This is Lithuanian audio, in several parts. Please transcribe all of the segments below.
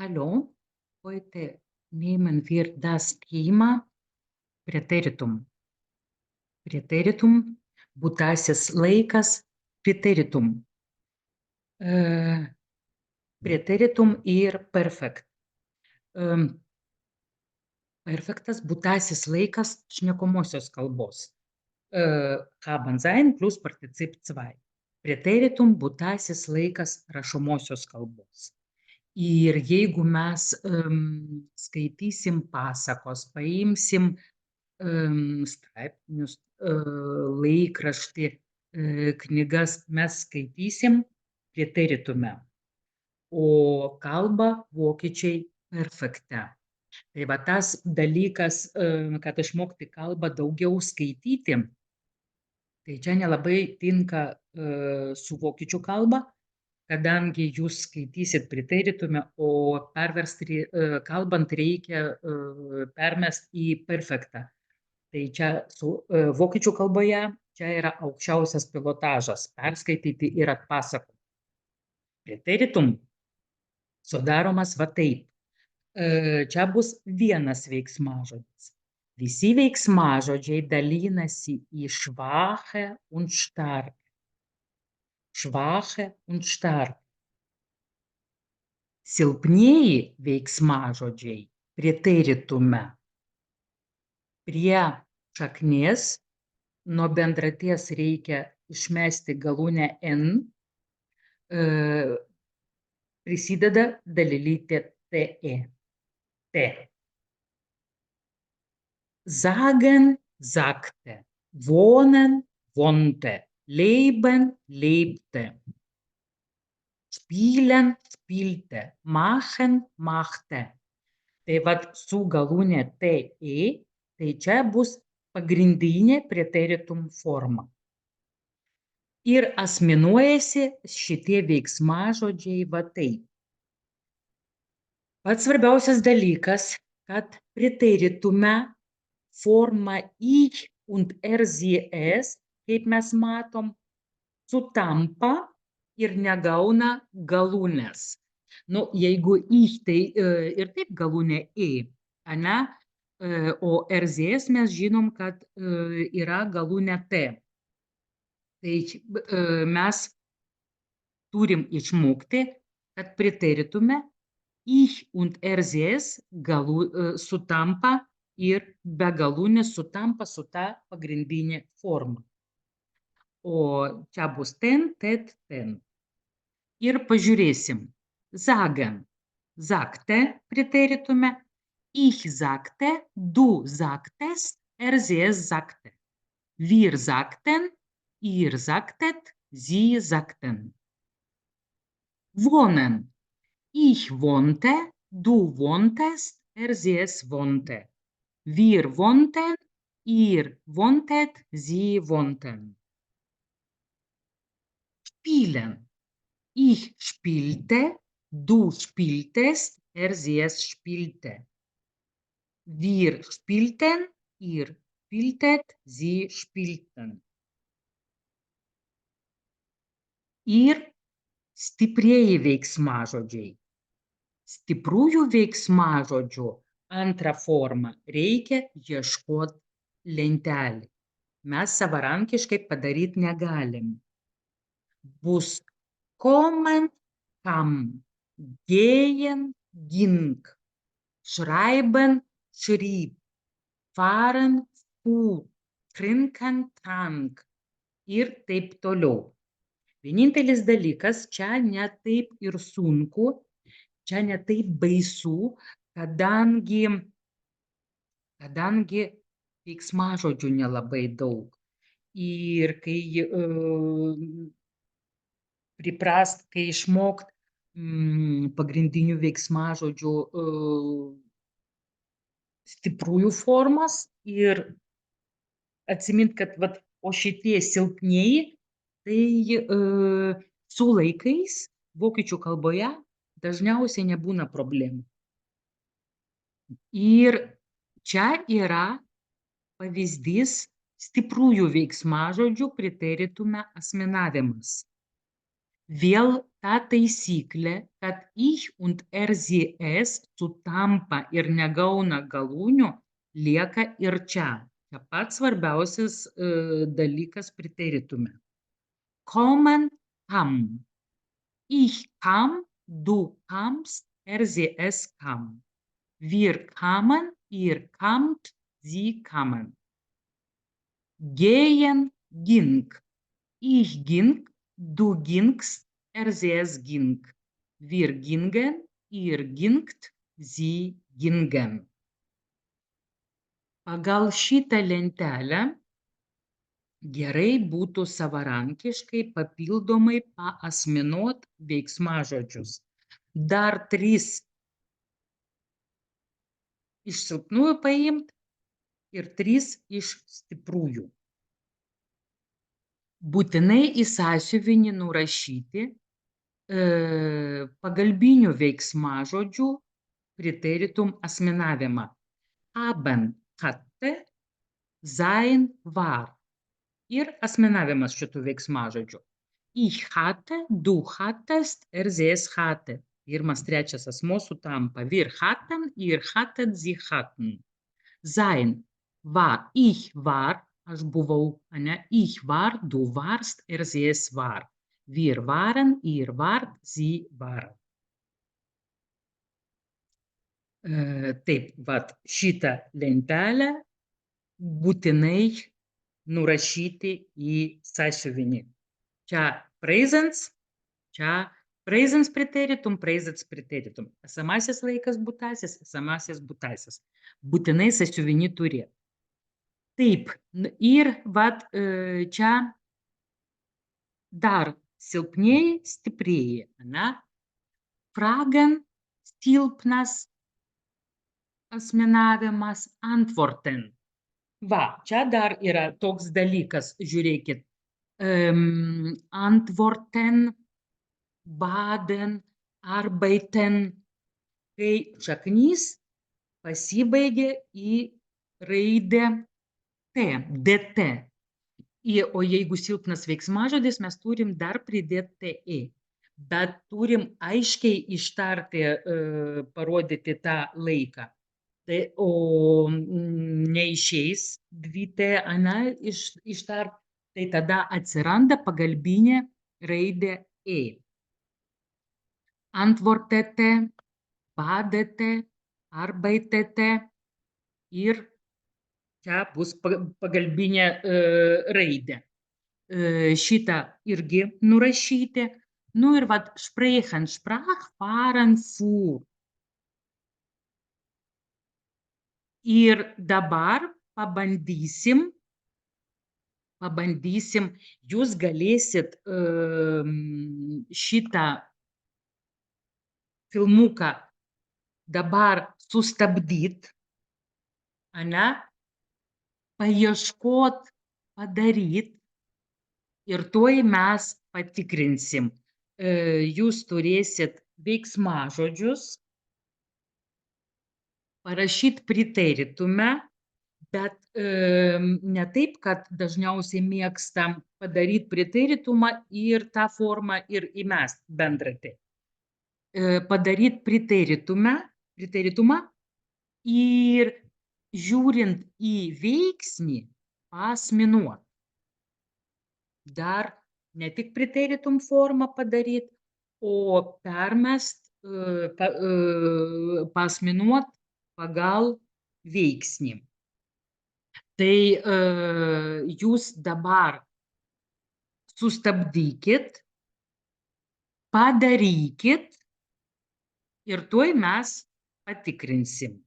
Hallo, heute nehmen wir das Thema Präteritum. Präteritum, būtasis laikas, preteritum. Preteritum ir perfekt. Perfektas būtasis laikas šnekomosios kalbos. Haben sein plus particip 2. Preteritum būtasis laikas rašomosios kalbos. Ir jeigu mes skaitysim pasakos, paimsim straipsnius, laikraštį, knygas, mes skaitysim preteritume, o kalbą vokiečiai perfekte. Tai va tas dalykas, kad išmokti kalbą daugiau skaityti, tai čia nelabai tinka su vokiečių kalba, kadangi jūs skaitysit preteritume, o kalbant reikia permest į perfektą. Tai čia su vokiečių kalboje čia yra aukščiausias pilotažas - perskaityti ir atpasakoti. Preteritum sudaromas va taip. Čia bus vienas veiksmažodis. Visi veiksmažodžiai dalinasi į schwache und starke. Schwache und starke. Silpnieji veiksmažodžiai preteritume prie šaknies nuo bendraties reikia išmesti galūnę n, prisideda dalelytė te. Te. Sagen, sagte, wohnen, wohnte, leben, lebte, spielen, spielte, machen, machte. Tai vat su galūnė te, tai čia bus pagrindinė preteritum forma. Ir asmenuojasi šitie veiksmažodžiai va taip. Pats svarbiausias dalykas, kad preteritume forma ich und RZS, kaip mes matom, sutampa ir negauna galūnės. Nu, jeigu ich, tai ir taip galūnė ane? O RZS mes žinom, kad yra galūnė T. Tai mes turim išmokti, kad preteritume ich und RZS sutampa ir be galūnės sutampa su ta pagrindinė forma. O čia bus ten, tet, ten. Ir pažiūrėsim. Sagen, sagte preteritume, ich sagte, du sagtest, RZS sagte. Wir sagten, ihr sagtet, sie sagten. Wohnen. Ich wohnte, du wohntest, RZS wohnte. Wir wohnten, ihr wohntet, sie wohnten. Spielen. Ich spielte, du spieltest, RZS spielte. Wir spielten, ihr spieltet, sie spielten. Ir stiprieji veiksmažodžiai. Stipriųjų veiksmažodžių antrą formą reikia ieškoti lentelį. Mes savarankiškai padaryti negalim. Bus kommen, kam, gehen, ging, schreiben, schrieb, fahren, fuhr, trinken, trank ir taip toliau. Vienintelis dalykas, čia ne taip ir sunku, čia ne taip baisu, kadangi veiksmažodžių nelabai daug. Ir kai priprast, kai išmokt pagrindinių veiksmažodžių stipriųjų formas ir atsimint, kad vat, o šitie silpnieji, tai su laikais vokiečių kalboje dažniausiai nebūna problemų. Ir čia yra pavyzdys stipriųjų veiksmažodžių preteritume asmenavimas. vėl ta taisyklė, kad ich und RZS sutampa ir negauna galūnių, lieka ir čia. Čia pats svarbiausias dalykas preteritume. Kommen, kam. Ich kam, du kamst, RZS kam. Wir kamen, ihr kamt, sie kamen. Gehen, ging. Ich ging, du gingst, RZS ging. Wir gingen, ihr gingt, sie gingen. Pagal šitą lentelę gerai būtų savarankiškai papildomai paasmenuot veiksmažodžius. Dar 3 iš silpnųjų paimt ir 3 iš stiprųjų. Būtinai į sąsiuvinį nurašyti pagalbinių veiksmažodžių preteritum asmenavimą. Haben, hatte, sein, war. Ir asmenavimas šitų veiksmažodžių. Ich hatte, du hattest, RZS hatte. Pirmas, trečias asmuo sutampa. Wir hatten, ihr hattet, sie hatten. Sein, war, ich war, aš buvau, ane? Ich war, du warst, RZS war. Wir waren, ihr wart, sie waren. Taip, vat, šitą lentelę būtinai nurašyti į sąsiuvinį. Čia presens preteritum, presens preteritum. Esamasis laikas būtasis, esamasis būtasis. Būtinai sąsiuvinį turėti. Taip, ir vat čia dar silpnieji, stiprieji. Fragen, silpnas asmenavimas, antworten. Va, čia dar yra toks dalykas, žiūrėkit. Antworten, baden, arbeiten, kai šaknys pasibaigia į raidę T, DT. O jeigu silpnas veiksmažodis, mes turim dar pridėti TE. Bet turim aiškiai ištarti, parodyti tą laiką. O neišeis 2T, ištart, tai tada atsiranda pagalbinė raidė E. Antwortete, badete, arbeitete ir čia bus pagalbinė raidė. Šitą irgi nurašyti. Nu ir vat sprechen, sprach, fahren, fuhr. Ir dabar pabandysim, jūs galėsit šitą filmuką dabar sustabdyt, paieškot, padaryt ir tuoj mes patikrinsim. Jūs turėsit veiksmažodžius, parašyti preteritume, bet ne taip, kad dažniausiai mėgstam padaryti preteritumą ir tą formą ir įmest bendratį. Padaryti preteritumą ir žiūrint į veiksnį paasmenuot. Dar ne tik preteritum formą padaryti, o permest, paasmenuot pagal veiksnį. Tai jūs dabar sustabdykit, padarykit ir tuoj mes patikrinsim.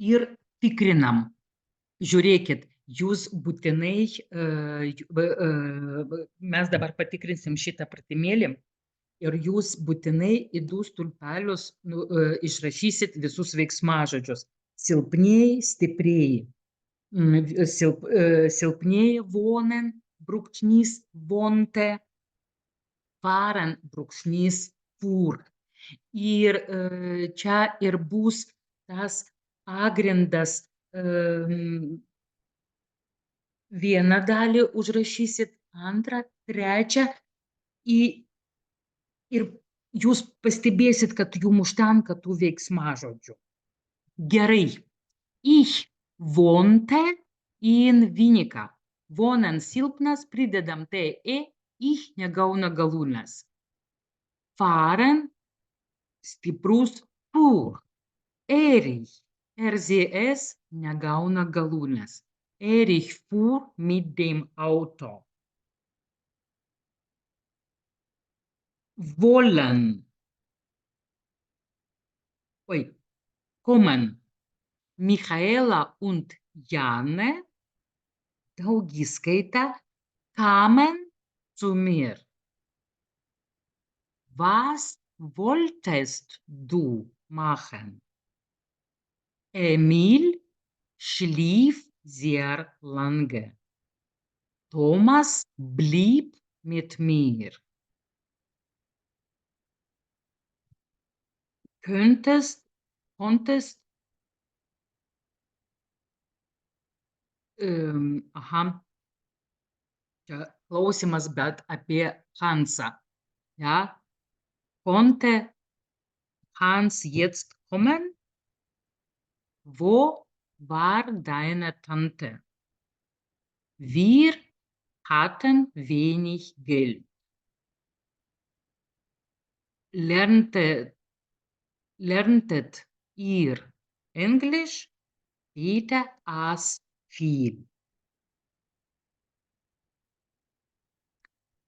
Ir tikrinam. Žiūrėkit, jūs būtinai, mes dabar patikrinsim šitą pratimėlį ir jūs būtinai į 2 stulpelius išrašysit visus veiksmažodžius. Silpnieji, stiprieji. Silpnieji wohnen, brūkšnys wohnte, fahren, brūkšnys fuhr. Ir čia ir bus tas pagrindas. Vieną dalį užrašysit, antrą, trečią ir jūs pastebėsit, kad jum užtenka tų veiksmažodžių. Gerai. Ich wohnte in Vinica. Wohnen silpnas, pridedam TE, ich negauna galūnės. Fahren stiprus fuhr. Erich, RZS negauna galūnės. Erich fuhr mit dem Auto. Wollen. Kommen. Michaela und Jane, daugiskaita, kamen zu mir. Was wolltest du machen? Emil schlief sehr lange. Thomas blieb mit mir. Konntest, čia klausimas, bet apie Hansą. Ja? Konnte Hans jetzt kommen? Wo war deine Tante? Wir hatten wenig Geld. Lerntet ihr Englisch? Peter aß viel.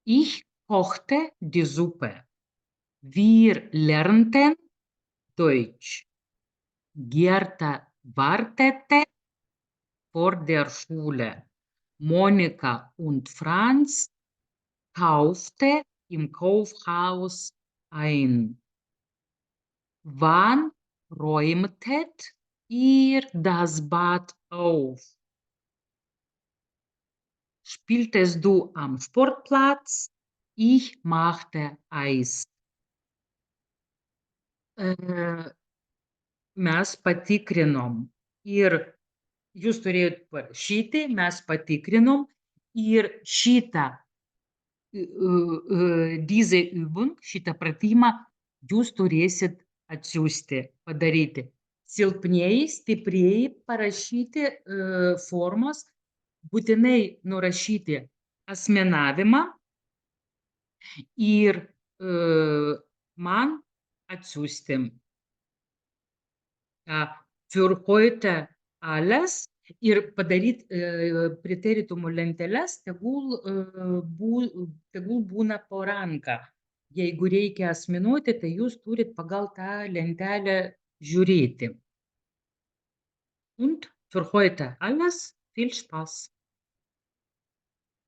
Ich kochte die Suppe. Wir lernten Deutsch. Gerda wartete vor der Schule. Monika und Franz kaufte im Kaufhaus ein. Wann räumtet ihr das Bad auf? Spieltest du am Sportplatz? Ich machte Eis. Mes patikrinom ir jūs turėjot parašyti, mes patikrinom ir diese Übung, šitą pratimą jūs turėsit atsiųsti, padaryti. Silpnieji, stiprieji parašyti formos, būtinai nurašyti asmenavimą ir man atsiųsti. Für heute alles ir padaryti preteritumų lenteles, tegul būna po ranką. Jeigu reikia asmenuoti, tai jūs turit pagal tą lentelę žiūrėti. Und für heute alles. Viel Spaß!